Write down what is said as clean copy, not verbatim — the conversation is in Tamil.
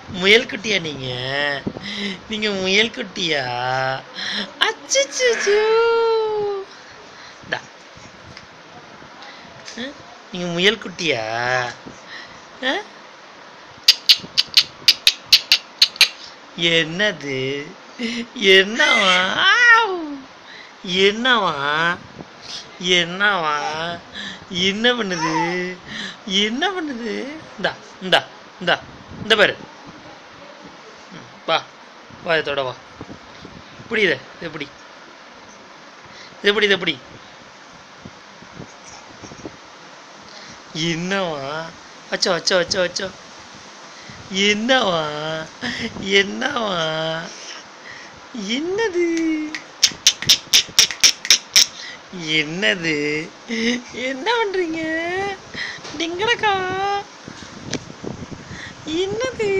முயல் குட்டியா நீங்க? நீங்க முயல் குட்டியா? அச்சச்சோ! டா. நீங்க முயல் குட்டியா? அ? என்னது? என்னவா? என்னவா? என்னவா? என்ன பண்ணுது? என்ன பண்ணுது? இந்தா இந்தா இந்தா இந்த பாரு. வா வா இதோட வா. இப்படி இது எப்படி இது எப்படி இது எப்படி என்னவா? அச்சோ அச்சோ அச்சோ அச்சோ என்னவா? என்னவா? என்னது? என்னது? என்ன பண்றீங்க? டிங்கடக்கா என்னது?